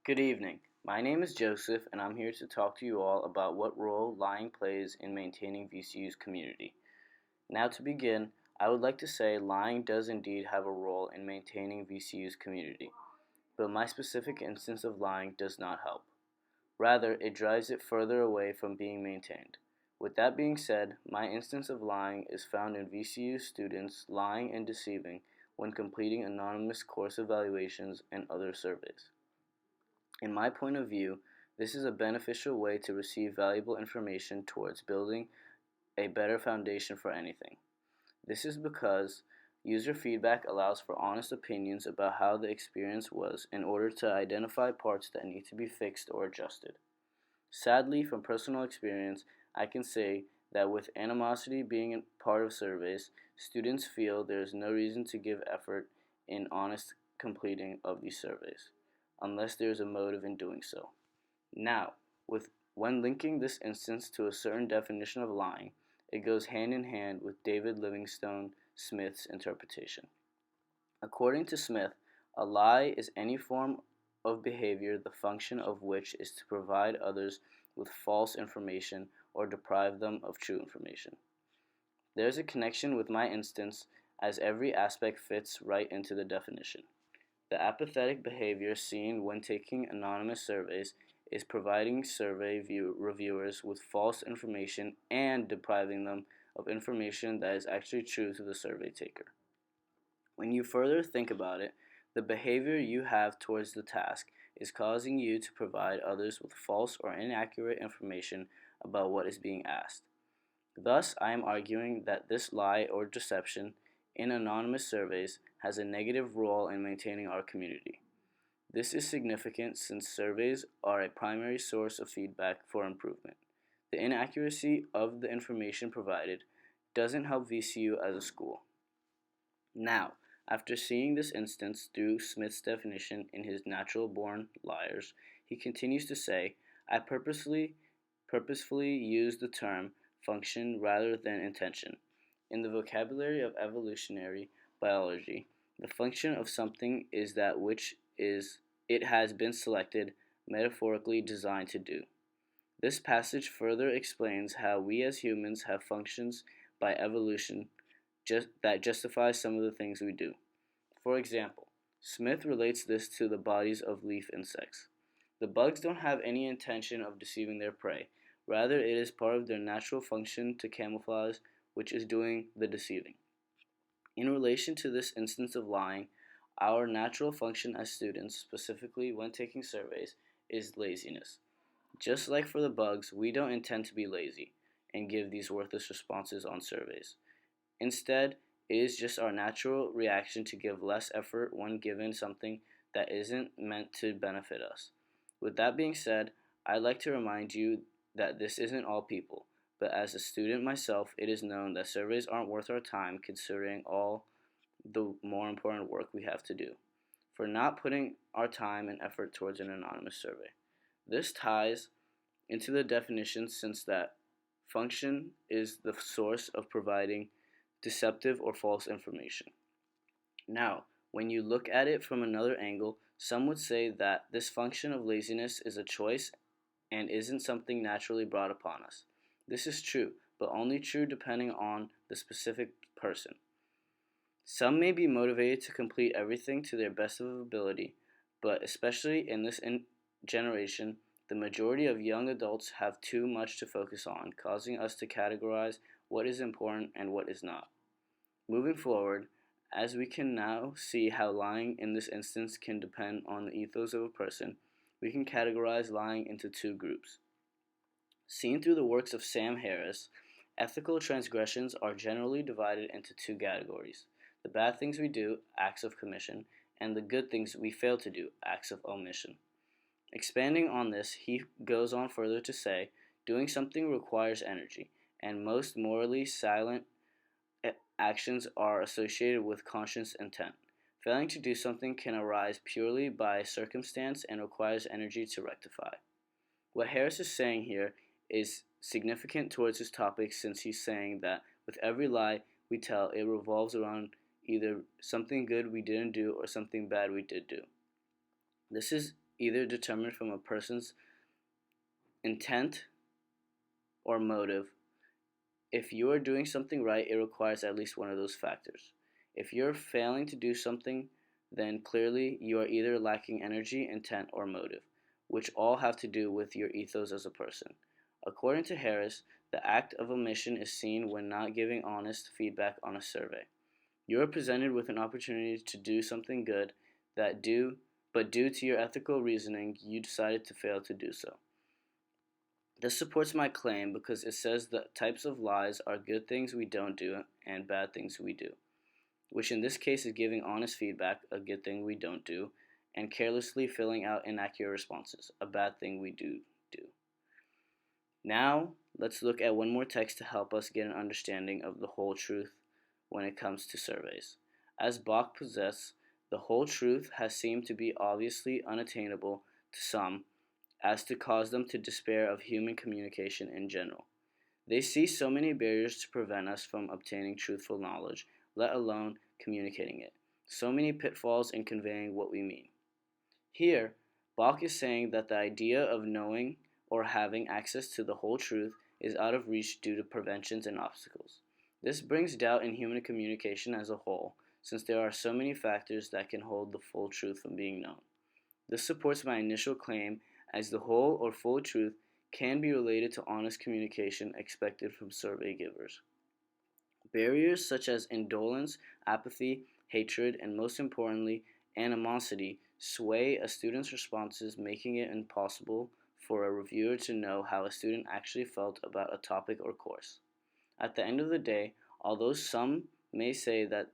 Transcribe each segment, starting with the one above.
Good evening. My name is Joseph, and I'm here to talk to you all about what role lying plays in maintaining VCU's community. Now, to begin, I would like to say lying does indeed have a role in maintaining VCU's community, but my specific instance of lying does not help. Rather, it drives it further away from being maintained. With that being said, my instance of lying is found in VCU students lying and deceiving when completing anonymous course evaluations and other surveys. In my point of view, this is a beneficial way to receive valuable information towards building a better foundation for anything. This is because user feedback allows for honest opinions about how the experience was in order to identify parts that need to be fixed or adjusted. Sadly, from personal experience, I can say that with animosity being a part of surveys, students feel there is no reason to give effort in honest completing of these surveys, unless there is a motive in doing so. Now, with when linking this instance to a certain definition of lying, it goes hand in hand with David Livingstone Smith's interpretation. According to Smith, a lie is any form of behavior the function of which is to provide others with false information or deprive them of true information. There is a connection with my instance as every aspect fits right into the definition. The apathetic behavior seen when taking anonymous surveys is providing reviewers with false information and depriving them of information that is actually true to the survey taker. When you further think about it, the behavior you have towards the task is causing you to provide others with false or inaccurate information about what is being asked. Thus, I am arguing that this lie or deception in anonymous surveys has a negative role in maintaining our community. This is significant since surveys are a primary source of feedback for improvement. The inaccuracy of the information provided doesn't help VCU as a school. Now, after seeing this instance through Smith's definition in his Natural Born Liars, he continues to say, I purposefully use the term function rather than intention. In the vocabulary of evolutionary biology, the function of something is that which it has been selected, metaphorically designed to do. This passage further explains how we as humans have functions by evolution that justify some of the things we do. For example, Smith relates this to the bodies of leaf insects. The bugs don't have any intention of deceiving their prey. Rather, it is part of their natural function to camouflage, which is doing the deceiving. In relation to this instance of lying, our natural function as students, specifically when taking surveys, is laziness. Just like for the bugs, we don't intend to be lazy and give these worthless responses on surveys. Instead, it is just our natural reaction to give less effort when given something that isn't meant to benefit us. With that being said, I'd like to remind you that this isn't all people, but as a student myself, it is known that surveys aren't worth our time considering all the more important work we have to do for not putting our time and effort towards an anonymous survey. This ties into the definition since that function is the source of providing deceptive or false information. Now, when you look at it from another angle, some would say that this function of laziness is a choice and isn't something naturally brought upon us. This is true, but only true depending on the specific person. Some may be motivated to complete everything to their best of ability, but especially in this generation, the majority of young adults have too much to focus on, causing us to categorize what is important and what is not. Moving forward, as we can now see how lying in this instance can depend on the ethos of a person, we can categorize lying into two groups. Seen through the works of Sam Harris, ethical transgressions are generally divided into two categories: the bad things we do, acts of commission, and the good things we fail to do, acts of omission. Expanding on this, he goes on further to say, doing something requires energy, and most morally silent actions are associated with conscious intent. Failing to do something can arise purely by circumstance and requires energy to rectify. What Harris is saying here is significant towards his topic since he's saying that with every lie we tell, it revolves around either something good we didn't do or something bad we did do. This is either determined from a person's intent or motive. If you are doing something right, it requires at least one of those factors. If you're failing to do something, then clearly you are either lacking energy, intent, or motive, which all have to do with your ethos as a person. According to Harris, the act of omission is seen when not giving honest feedback on a survey. You are presented with an opportunity to do something good but due to your ethical reasoning, you decided to fail to do so. This supports my claim because it says that types of lies are good things we don't do and bad things we do, which in this case is giving honest feedback, a good thing we don't do, and carelessly filling out inaccurate responses, a bad thing we do. Now, let's look at one more text to help us get an understanding of the whole truth when it comes to surveys. As Bach possesses, the whole truth has seemed to be obviously unattainable to some, as to cause them to despair of human communication in general. They see so many barriers to prevent us from obtaining truthful knowledge, let alone communicating it. So many pitfalls in conveying what we mean. Here, Bach is saying that the idea of knowing or having access to the whole truth is out of reach due to preventions and obstacles. This brings doubt in human communication as a whole, since there are so many factors that can hold the full truth from being known. This supports my initial claim as the whole or full truth can be related to honest communication expected from survey givers. Barriers such as indolence, apathy, hatred, and most importantly, animosity sway a student's responses, making it impossible for a reviewer to know how a student actually felt about a topic or course. At the end of the day, although some may say that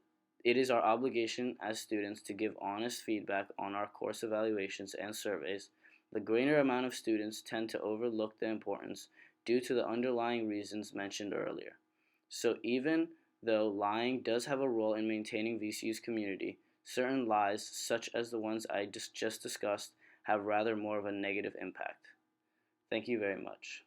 it is our obligation as students to give honest feedback on our course evaluations and surveys, the greater amount of students tend to overlook the importance due to the underlying reasons mentioned earlier. So even though lying does have a role in maintaining VCU's community, certain lies, such as the ones I just discussed, have rather more of a negative impact. Thank you very much.